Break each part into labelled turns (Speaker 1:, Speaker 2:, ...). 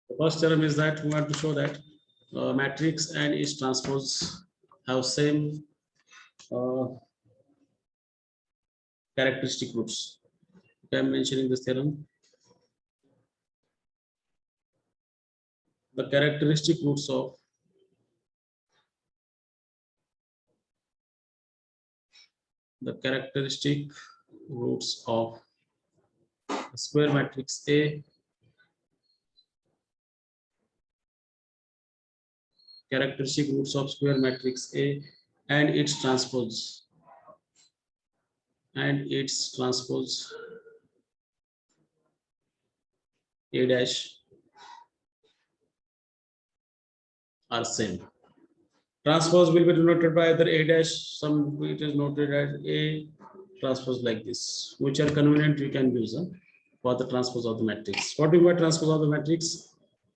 Speaker 1: The first theorem is that we want to show that matrix and its transpose have same characteristic roots. Okay, I'm mentioning this theorem. The characteristic roots of square matrix A characteristic roots of square matrix A and its transpose A dash are same. Transpose will be denoted by either A dash, some it is noted as A transpose like this, which are convenient you can use for the transpose of the matrix. What do you mean by transpose of the matrix?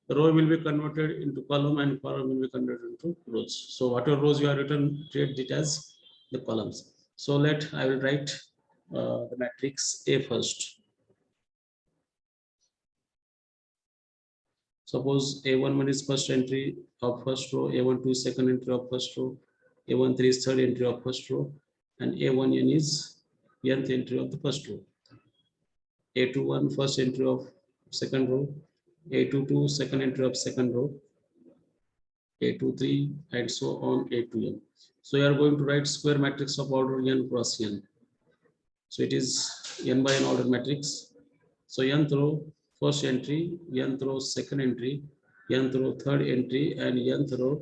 Speaker 1: The row will be converted into column and column will be converted into rows. So whatever rows you have written, treat it as the columns. So I will write the matrix A first. Suppose A11 is first entry of first row, A12 is second entry of first row, A13 is third entry of first row, and A1n is nth entry of the first row. A21 first entry of second row, A22 second entry of second row, A23 and so on A2n. So you are going to write square matrix of order n cross n. So it is n by n order matrix. So nth row first entry, nth row second entry, nth row third entry, and nth row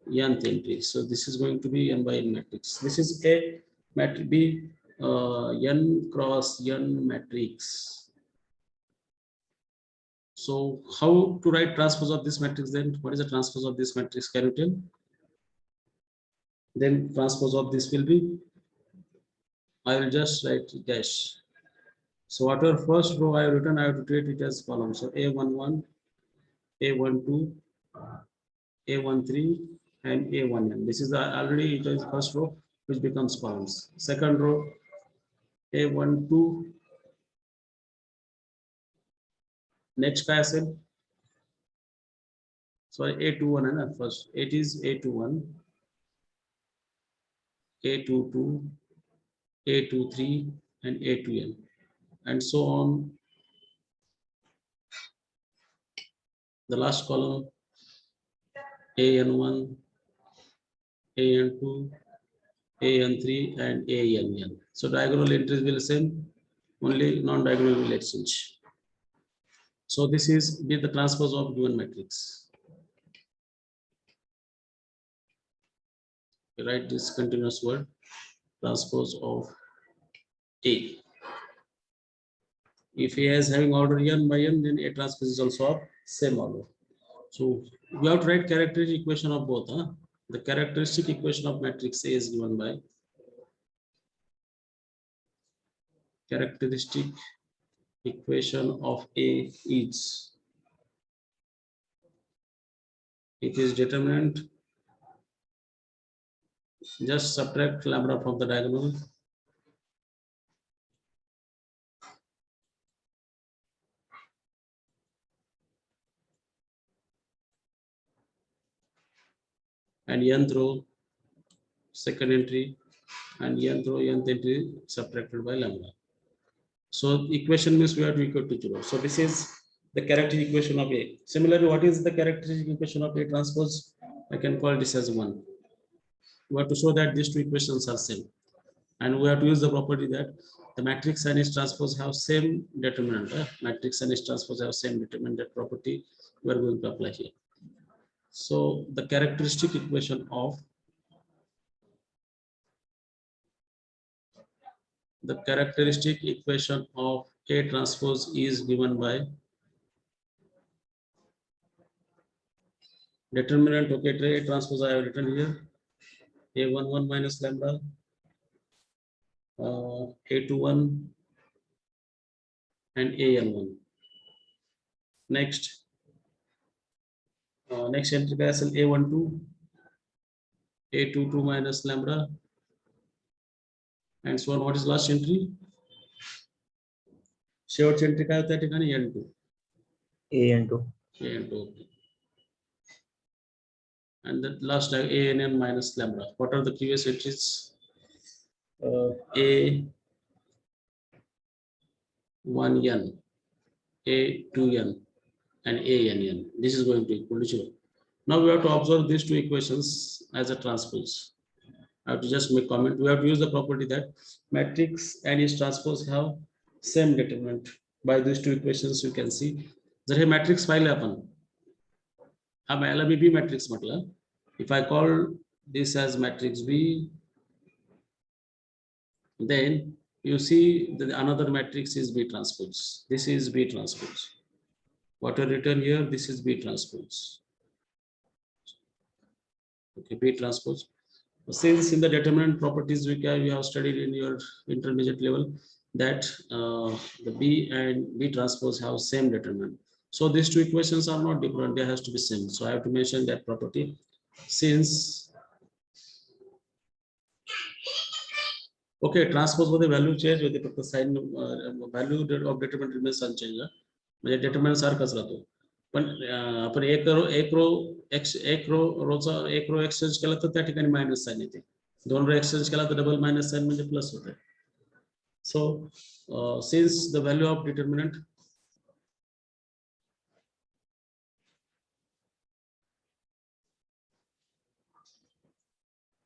Speaker 1: nth entry. So this is going to be n by n matrix. This is a matrix B n cross n matrix. So how to write transpose of this matrix then? What is the transpose of this matrix? Can you tell? Then transpose of this will be, I will just write dash. So whatever first row I have written, I have to treat it as column. So A11, A12, A13, and A1n. This is already it is first row, which becomes columns. Second row, A12. Next passage. Sorry, A21 and first. It is A21, A22, A23, and A2n, and so on. The last column, AN1, AN2, AN3, and ANN. So diagonal entries will same, only non-diagonal will exchange. So this is the transpose of given matrix. You write this continuous word, transpose of A. If A is having order n by n, then A transpose is also of same order. So we have to write characteristic equation of both. The characteristic equation of matrix A is given by characteristic equation of A is, it is determinant, just subtract lambda from the diagonal, and nth row second entry and nth row nth entry subtracted by lambda. So equation means we have to equal to 0. So this is the characteristic equation of A. Similarly, what is the characteristic equation of A transpose? I can call this as 1. We have to show that these two equations are same. And we have to use the property that the matrix and its transpose have same determinant. Matrix and its transpose have same determinant. That property we are going to apply here. So the characteristic equation of A transpose is given by determinant. Okay, A transpose I have written here. A11 minus lambda, A21, and AN1. Next entry parcel A12, A22 minus lambda, and so on. What is last entry? शेवटची entry काय होत्या ठिकाणी n2
Speaker 2: a&2
Speaker 1: a&2 okay. And the last ANN minus lambda. What are the previous entries? A1n, A2n, and ANN. This is going to equal to 0. Now we have to observe these two equations as a transpose. I have to just make comment. We have to use the property that matrix and its transpose have same determinant. By these two equations, you can see. जर हे matrix पाहिलं आपण, हा याला मी B matrix म्हटलं. If I call this as matrix B, then you see that another matrix is B transpose. This is B transpose. What are written here? This is B transpose. Okay, B transpose. Since in the determinant properties we have studied in your intermediate level that the B and B transpose have same determinant. So these two equations are not different, they has to be same. So I have to mention that property. Since okay, transpose मध्ये value change होते फक्त sign value of determinant remains unchanged. म्हणजे determinant सारखाच राहतो. पण आपण एक रो exchange केला तर त्या ठिकाणी मायनस साइन येते. दोन रो एक्सचेंज केला तर डबल मायनस साइन म्हणजे प्लस होते. So since the value of determinant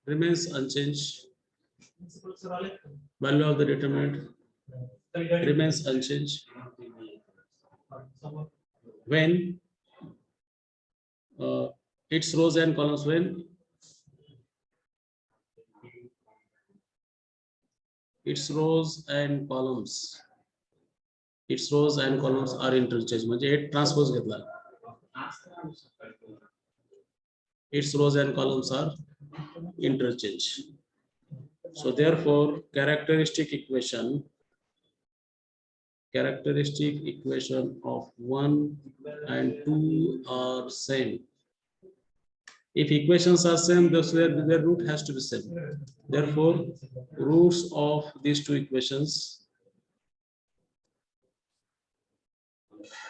Speaker 1: remains unchanged, value of the determinant remains unchanged when its rows and columns its rows and columns are interchanged. म्हणजे एक transpose घेतला, its rows and columns are interchanged. So therefore characteristic equation of 1 and 2 are same. If equations are same, their root has to be same. Therefore roots of these two equations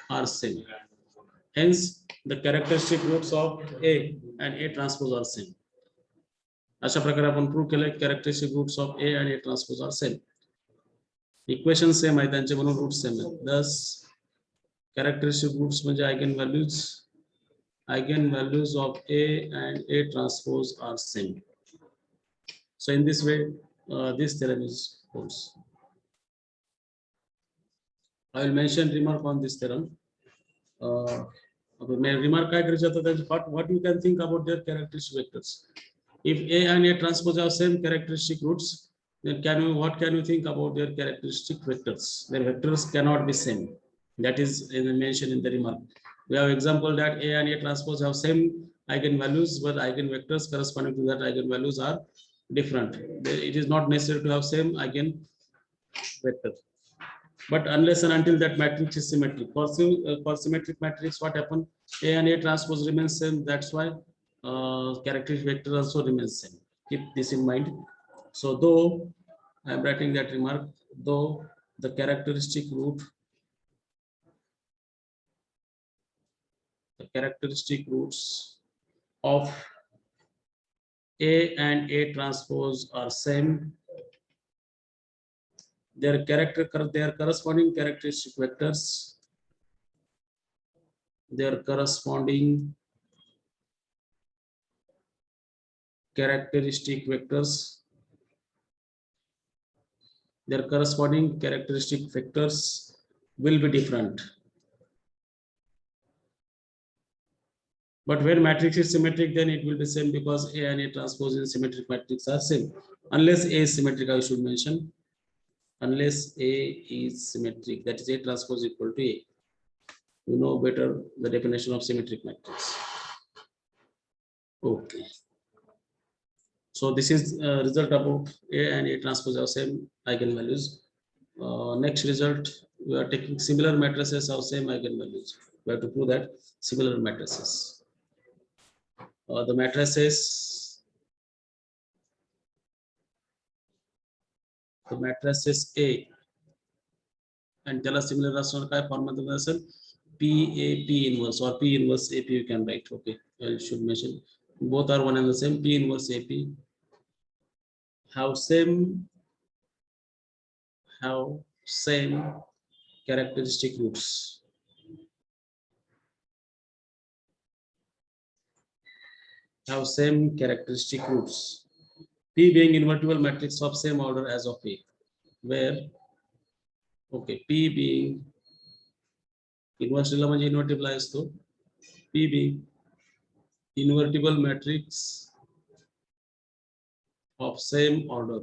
Speaker 1: are same. Hence the characteristic roots of A and A transpose are same. अशा प्रकारे आपण prove केले characteristic roots of A and A transpose are same. Equation same आहे त्यांचे म्हणून root same आहे. Thus characteristic roots म्हणजे eigenvalues of A and A transpose are same. So in this way this theorem is holds. I will mention remark on this theorem. Remark काय करायचं आता, what you can think about their characteristic vectors. If A and A transpose have same characteristic roots, then what can you think about their characteristic vectors? Their vectors cannot be same. That is mentioned in the remark. We have example that A and A transpose have same eigenvalues, but eigenvectors corresponding to that eigenvalues are different. It is not necessary to have same eigenvector. But unless and until that matrix is symmetric. For symmetric matrix, what happens? A and A transpose remains same. That's why characteristic vector also remains same. Keep this in mind. So though I am writing that remark, though the characteristic roots of A and A transpose are same, their corresponding characteristic vectors, their corresponding characteristic vectors will be different. But when matrix is symmetric, then it will be same because A and A transpose in symmetric matrix are same. Unless A is symmetric, I should mention. Unless A is symmetric, that is A transpose equal to A. You know better the definition of symmetric matrix. Okay. So this is result about A and A transpose have same eigenvalues. Next result, we are taking similar matrices have same eigenvalues. We have to prove that similar matrices. The matrices A आणि त्याला similar असणार काय फॉर्ममध्ये असेल PAP inverse or P inverse AP you can write. Okay, I should mention both are one and the same. P inverse AP have same characteristic roots. Have same characteristic roots. P being invertible matrix of same order as of A, where okay P being inverse म्हणजे invertible आहे तो P being invertible matrix of same order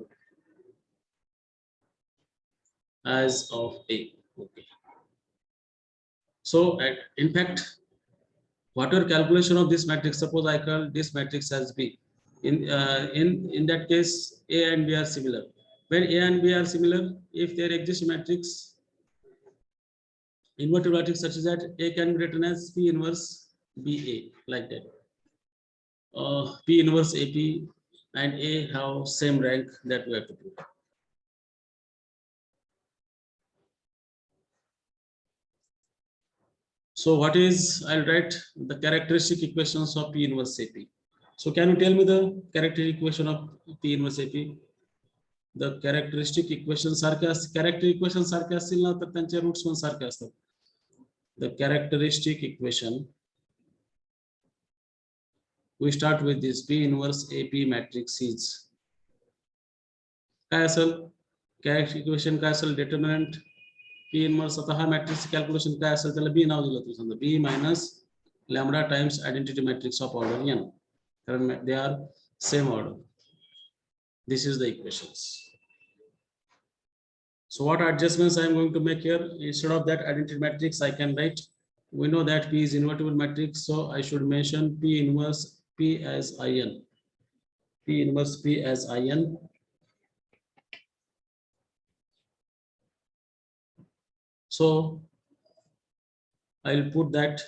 Speaker 1: as of A. Okay. So in fact, whatever calculation of this matrix, suppose I call this matrix as B. In that case, A and B are similar. When A and B are similar, if there exists matrix, invertible matrix such that A can be written as P inverse BA, like that. P inverse AP and A have same rank, that we have to prove. So what is, I'll write the characteristic equations of P inverse AP. So can you tell me the characteristic equation of P inverse AP? The characteristic equation character equation सारखे असतील ना तर त्यांचे roots पण सारखे असतात. The characteristic equation, we start with this P inverse AP matrix is काय असेल characteristic equation काय असेल determinant P inverse आता हा matrix calculation काय असेल त्याला B नाव दिलं तू समजा B minus lambda times identity matrix of order n, कारण they are same order. This is the equations. So what adjustments I am going to make here? Instead of that identity matrix, I can write, we know that P is invertible matrix, so I should mention P inverse P as IN. P inverse P as IN. So I'll put that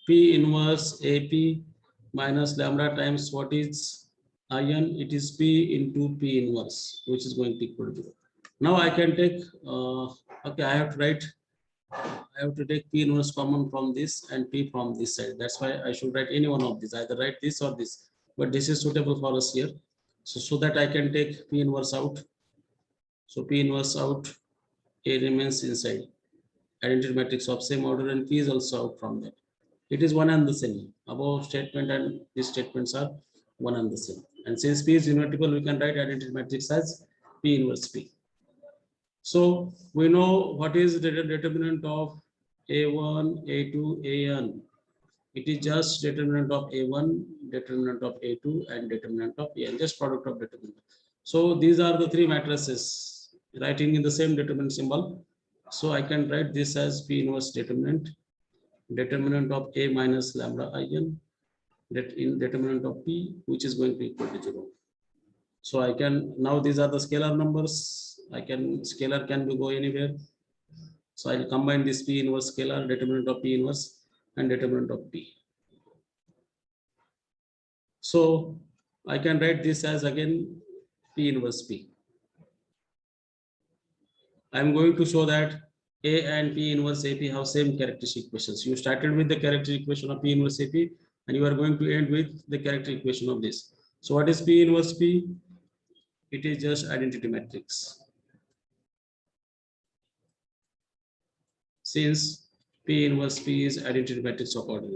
Speaker 1: P inverse AP minus lambda times what is IN? It is P into P inverse, which is going to equal to 0. Now I can take, okay, I have to take P inverse common from this and P from this side. That's why I should write any one of these, either write this or this, but this is suitable for us here. So that I can take P inverse out. So P inverse out, A remains inside. Identity matrix of same order and P is also out from that. It is one and the same. Above statement and these statements are one and the same. And since P is invertible, we can write identity matrix as P inverse P. So we know what is the determinant of A1, A2, AN. It is just determinant of A1, determinant of A2, and determinant of AN, just product of determinant. So these are the three matrices writing in the same determinant symbol. So I can write this as P inverse determinant, determinant of A minus lambda IN, determinant of P, which is going to equal to 0. So I can, now these are the scalar numbers. Scalar can go anywhere. So I'll combine this P inverse scalar, determinant of P inverse and determinant of P. So I can write this as again P inverse P. I'm going to show that A and P inverse AP have same characteristic equations. You started with the characteristic equation of P inverse AP and you are going to end with the characteristic equation of this. So what is P inverse P? It is just identity matrix. Since P inverse P is identity matrix of order.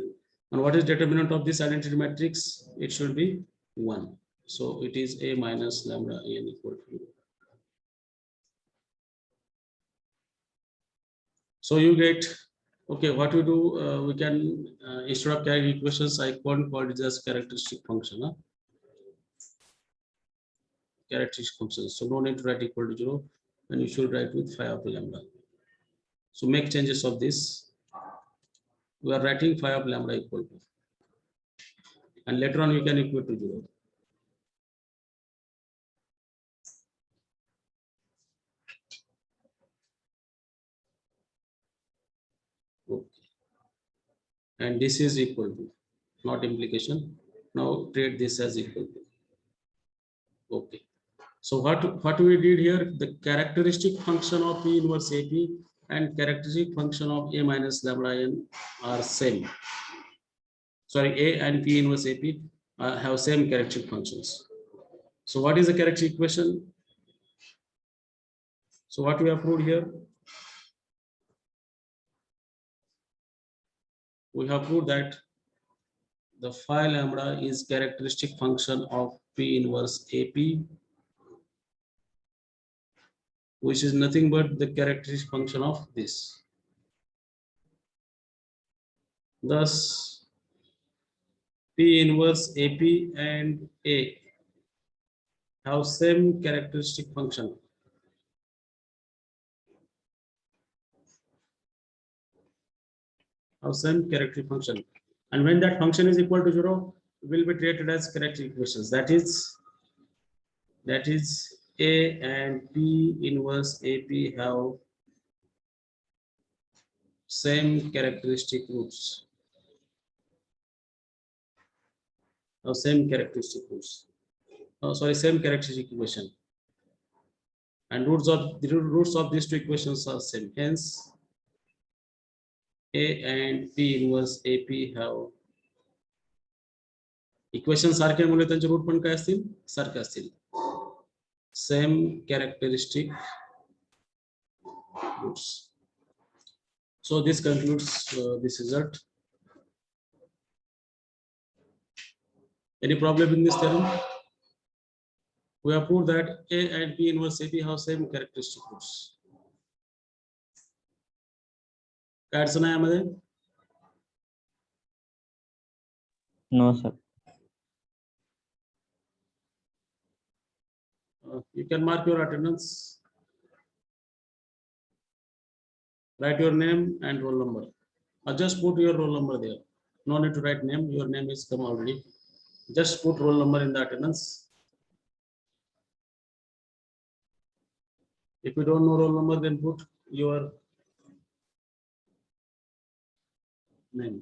Speaker 1: And what is determinant of this identity matrix? It should be 1. So it is A minus lambda n equal to 0. So you get, okay, what we do, we can, instead of characteristic equations, I call it as characteristic function. Characteristic functions. So no need to write equal to 0, and you should write with phi of lambda. So make changes of this. We are writing phi of lambda equal to, and later on you can equate to 0. Okay. And this is equal to, not implication. Now treat this as equal to. Okay. So what we did here, the characteristic function of P inverse AP and characteristic function of A minus lambda n are same. Sorry, A and P inverse AP have same characteristic functions. So what is the characteristic equation? So what we have proved here? We have proved that the phi lambda is characteristic function of P inverse AP, which is nothing but the characteristic function of this. Thus, P inverse AP and A have same characteristic function. Have same characteristic function. And when that function is equal to 0, will be treated as characteristic equations. That is A and P inverse AP have same characteristic roots. Same characteristic roots. Same characteristic equation. And roots of these two equations are same. Hence, A and P inverse AP have equation सारखे मुळे त्यांचे root पण काय असतील सारखे असतील same characteristic roots so this concludes this result. Any problem in this theorem? We have proved that A and P inverse AP have same characteristic roots. काय अडचण आहे यामध्ये?
Speaker 2: No, sir.
Speaker 1: You can mark your attendance. Write your name and roll number. Just put your roll number there. No need to write name. Your name is come already. Just put roll number in the attendance. If you don't know roll number, then put your name.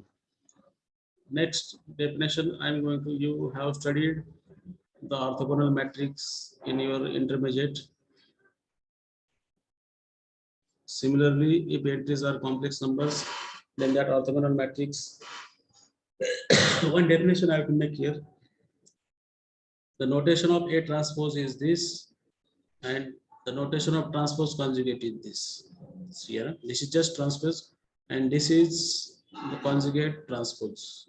Speaker 1: Next definition, I am going to, you have studied the orthogonal matrix in your intermediate. Similarly, if entries are complex numbers, then that orthogonal matrix, one definition I have to make here. The notation of A transpose is this, and the notation of transpose conjugate is this. Here, this is just transpose, and this is the conjugate transpose.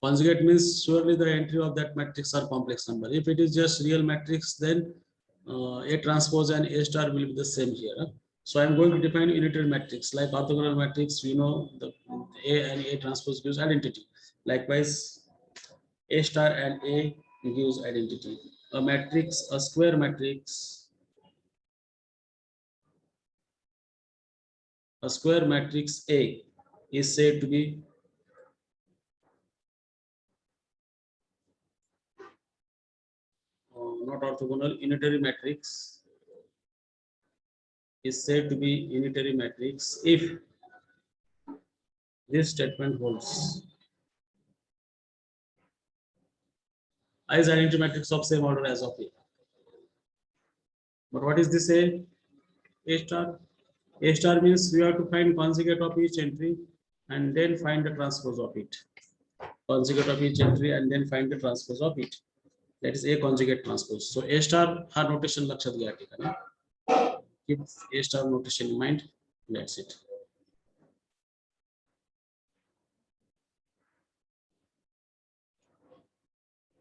Speaker 1: Conjugate means surely the entry of that matrix are complex number. If it is just real matrix, then A transpose and A star will be the same here. So I am going to define unitary matrix. Like orthogonal matrix, we know the A and A transpose gives identity. Likewise, A star and A gives identity. A matrix, a square matrix, A is said to be not orthogonal. Unitary matrix is said to be unitary matrix if this statement holds. I is identity matrix of same order as of A. But what is this A? A star. A star means we have to find conjugate of each entry and then find the transpose of it. Conjugate of each entry and then find the transpose of it. That is A conjugate transpose. So A star हा notation लक्षात घ्या ठिकाणी. Keep A star notation in mind. That's it.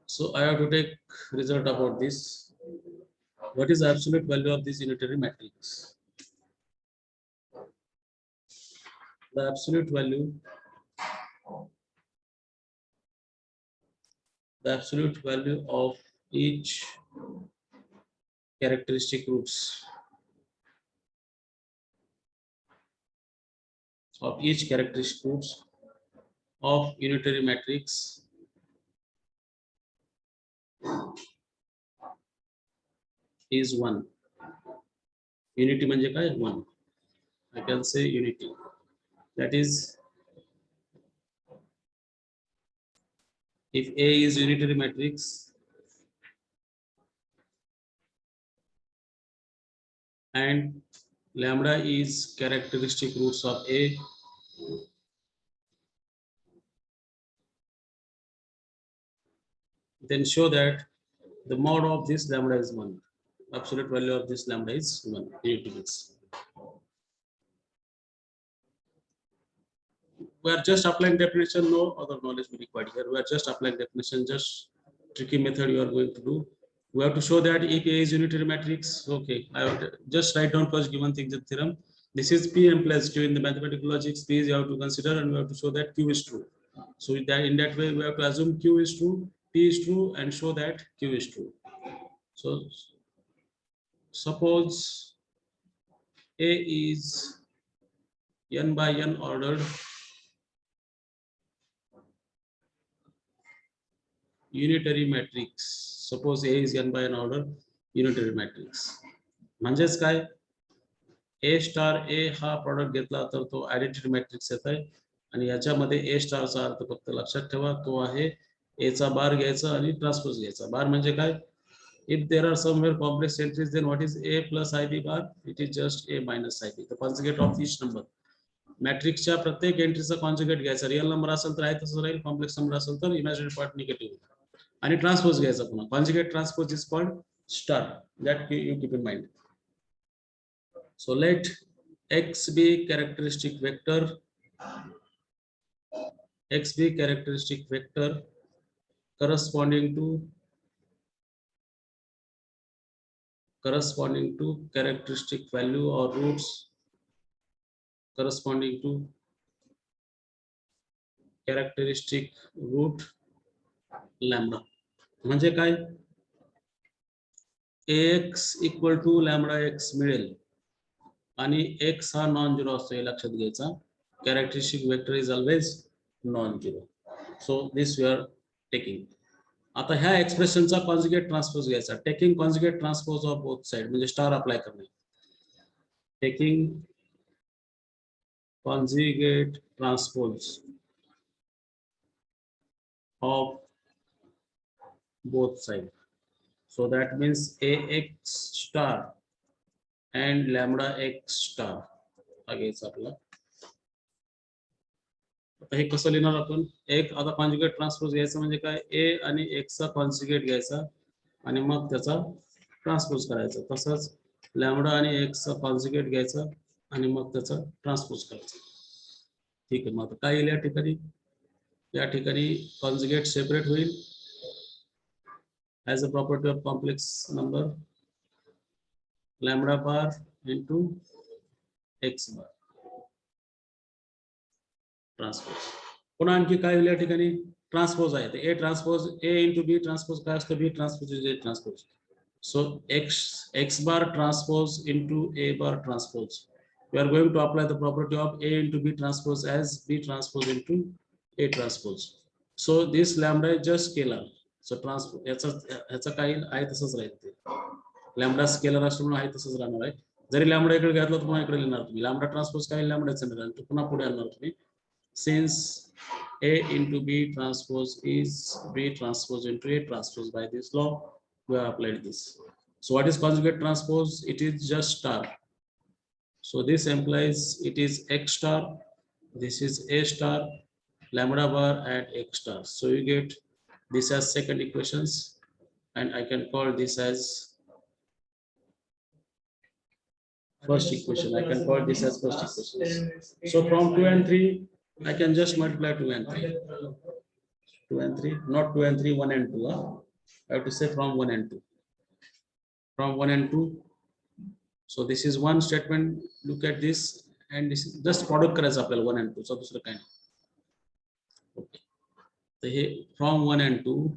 Speaker 1: So I have to take result about this. What is the absolute value of this unitary matrix? The absolute value of each characteristic roots of unitary matrix is 1. Unity म्हणजे काय 1. I can say unity. That is, if A is unitary matrix, and lambda is characteristic roots of A. Then show that the mod of this lambda is 1. Absolute value of this lambda is 1. You need to mix. We are just applying definition, no other knowledge will be required here. We are just applying definition, just tricky method you are going to do. We have to show that if A is unitary matrix. Okay, I will just write down first given things in theorem. This is P implies Q in the mathematical logics. P is you have to consider, and we have to show that Q is true. So that in that way, we have to assume Q is true, P is true, and show that Q is true. So suppose A is n by n ordered unitary matrix. Suppose A is n by n order unitary matrix. म्हणजेच काय A star A हा product घेतला तर तो identity matrix येत आहे आणि याच्यामध्ये A स्टारचा अर्थ फक्त लक्षात ठेवा तो आहे A चा बार घ्यायचा आणि ट्रान्सपोज घ्यायचा. बार म्हणजे काय? If there are somewhere complex entries, then what is A plus IB bar? It is just A minus IB. The conjugate of each number. मॅट्रिक्सच्या प्रत्येक एंट्रीचा कॉन्जुगेट घ्यायचा. रिअल नंबर असेल तर आहे तसंच राहील, कॉम्प्लेक्स नंबर असेल तर इमॅजिनरी पार्ट निगेटिव्ह आणि ट्रान्सपोज घ्यायचा पुन्हा. Conjugate transpose is called star. That you keep in mind. So let X be characteristic vector. X be characteristic vector corresponding to characteristic value or roots corresponding to characteristic root lambda. म्हणजे काय? Ax equal to lambda x मिळेल आणि x हा non zero असतो हे लक्षात घ्यायचा. Characteristic vector is always non zero. So this we are taking. आता ह्या एक्सप्रेशनचा कॉन्जुगेट ट्रान्सपोज घ्यायचा. Taking conjugate transpose of both side म्हणजे स्टार अप्लाय करणे. Taking conjugate transpose of both side. So that means Ax star and lambda x star घ्यायचं आपला. आता हे कसं लिहिणार आपण? एक आता कॉन्जुगेट ट्रान्सपोज घ्यायचं म्हणजे काय? A आणि x चा कॉन्जुगेट घ्यायचा आणि मग त्याचा ट्रान्सपोज करायचा. तसंच लॅम्बडा आणि x चा कॉन्जुगेट घ्यायचा आणि मग त्याचा ट्रान्सपोज करायचा. ठीक आहे. मग आता काय येईल या ठिकाणी? या ठिकाणी कॉन्जुगेट सेपरेट होईल as a property of complex number lambda bar into x bar transpose. पुन्हा आणखी काय होईल या ठिकाणी? ट्रान्सपोज आहे. A transpose A into B transpose काय असतं? B transpose is A transpose. So x bar transpose into A bar transpose. We are going to apply the property of A into B transpose as B transpose into A transpose. So this lambda is just scalar. So transpose याचा काही आहे तसंच राहील. ते lambda scalar असल्यामुळे आहे तसंच राहणार आहे. जरी लॅम्बडा इकडे घातला तर पुन्हा इकडे लिहिणार तुम्ही. लॅम्बडा ट्रान्सपोज काय? लॅम्बडाच येणार आहे. पुन्हा पुढे आणणार तुम्ही. Since A into B transpose is B transpose into A transpose, by this law we have applied this. So what is conjugate transpose? It is just star. So this implies it is X star, this is A star, lambda bar and X star. So you get this as second equations and I can call this as first equation. I can call this as first equations. So from 2 and 3 I can just multiply 2 and 3. 2 and 3, not 2 and 3, 1 and 2. I have to say from 1 and 2. From 1 and 2. So this is one statement. Look at this and this is just product करायचं आपल्याला 1 and 2. So दुसरं काय नाही. Okay. So here from 1 and 2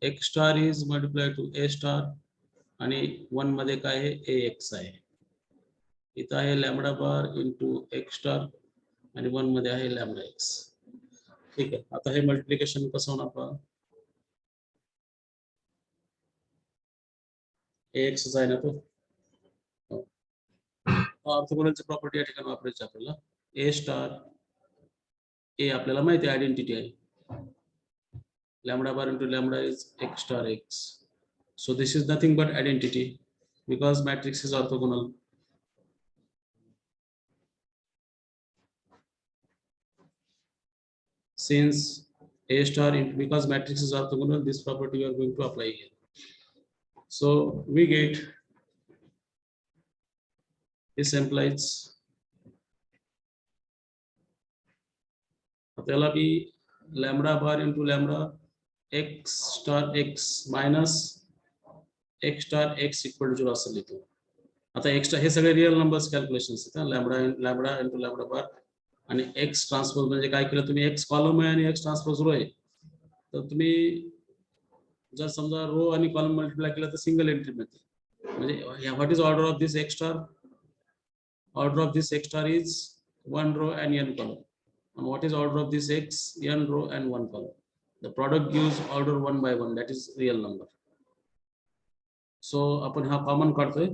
Speaker 1: X star is multiplied to A star आणि 1 मध्ये काय आहे? Ax आहे. इथं आहे lambda bar into X star आणि 1 मध्ये आहे लॅम्बडा x. ठीक आहे. आता हे मल्टिप्लिकेशन कसं होणार पहा. Ax आहे ना तो. ऑर्थोगोनलची प्रॉपर्टी या ठिकाणी वापरायची आपल्याला. A स्टार A आपल्याला माहिती आहे, आयडेंटिटी आहे. Lambda bar into lambda is X star x. So this is nothing but identity because matrix is orthogonal. Since A star because matrix is orthogonal, this property we are going to apply here. So we get this implies त्याला भी lambda bar into lambda x star x minus x star x equal to 0 असं लिहितो. आता extra हे सगळे real numbers calculations आहेत. Lambda into lambda bar आणि x transpose म्हणजे काय केलं तुम्ही, एक्स कॉलम आहे आणि एक्स ट्रान्सपोज रो आहे. तर तुम्ही जर समजा रो आणि कॉलम मल्टिप्लाय केलं तर सिंगल एंट्री मिळते. म्हणजे what is order of this x star? Order of this x star is 1 row and n column. And what is order of this x? N row and 1 column. The product gives order 1 by 1, that is real number. So आपण हा common काढतोय.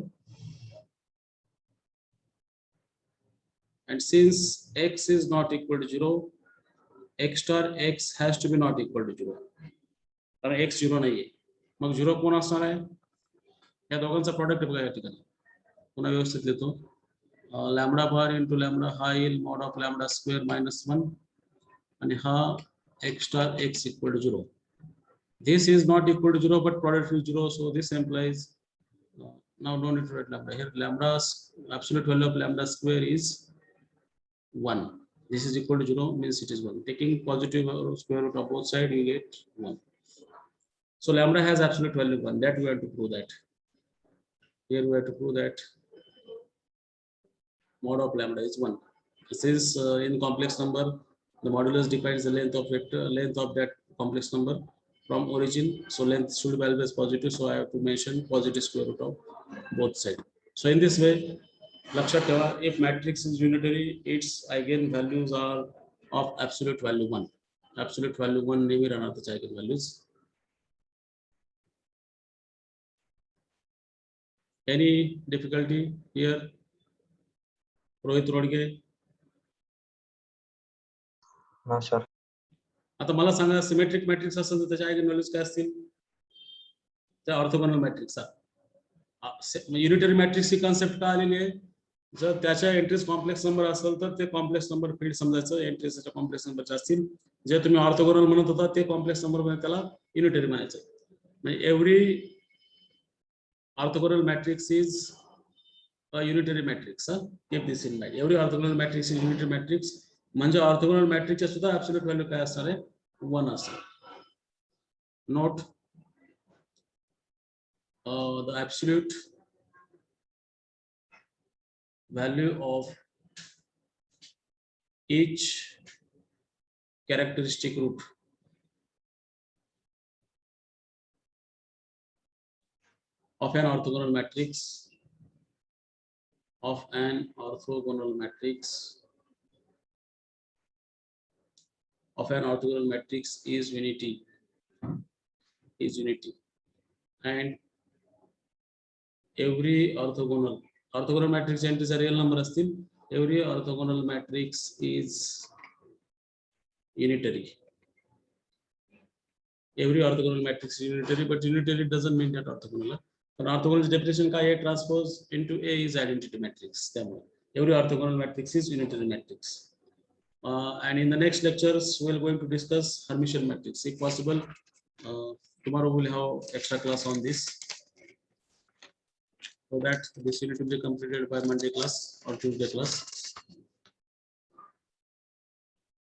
Speaker 1: And since x is not equal to 0, x star x has to be not equal to 0. कारण x 0 नाहीये. मग 0 कोण असणार आहे? या दोघांचा प्रोडक्ट बघा या ठिकाणी. पुन्हा व्यवस्थित लिहितो. लॅम्बडा बार इंटू लॅम्बडा हा येईल mod of lambda square minus 1 आणि हा x star x equal to 0. This is not equal to 0 but product is 0, so this implies now don't need to write lambda here. Lambda's absolute value of lambda square is 1. This is equal to 0 means it is 1. Taking positive square root of both sides you get 1. So lambda has absolute value 1. That we have to prove that. Here we have to prove that mod of lambda is 1. This is in complex number. The modulus defines the length of vector, length of that complex number from origin. So length should be always positive. So I have to mention positive square root of both sides. So in this way, लक्षात ठेवा, if matrix is unitary, its eigenvalues are of absolute value 1. Absolute value 1 नेहमी राहणार त्याच्या eigenvalues. Any difficulty here? Rohit Rodge.
Speaker 2: No, sir.
Speaker 1: आता मला सांगा, symmetric matrix असेल तर त्याच्या आयगन काय असतील? त्या ऑर्थोगोनल मॅट्रिक्सचा. युनिटरी मॅट्रिक्सची कॉन्सेप्ट का आलेली आहे? जर त्याच्या एंट्रीज कॉम्प्लेक्स नंबर असेल तर ते कॉम्प्लेक्स नंबर फील्ड समजायचं, एंट्रीज त्याच्या कॉम्प्लेक्स नंबरचे असतील. जे तुम्ही ऑर्थोगोनल म्हणत होता ते कॉम्प्लेक्स नंबर मध्ये त्याला युनिटरी म्हणायचं. म्हणजे every orthogonal matrix is a unitary matrix. Keep this in mind. Every orthogonal matrix is unitary matrix. म्हणजे ऑर्थोगोनल मॅट्रिक्सचे सुद्धा ऍब्सोल्यूट व्हॅल्यू काय असणार आहे? 1 असणार. Note the absolute value of each characteristic root of an orthogonal matrix is unity, and every orthogonal matrix entries are real number astil. Every orthogonal matrix is unitary. Every orthogonal matrix is unitary, but unitary doesn't mean that orthogonal. But orthogonal definition का A transpose into A is identity matrix. Every orthogonal matrix is unitary matrix. And in the next lectures we are going to discuss Hermitian matrix if possible. Tomorrow we'll have extra class on this, so that this unit will be completed by Monday class or Tuesday class.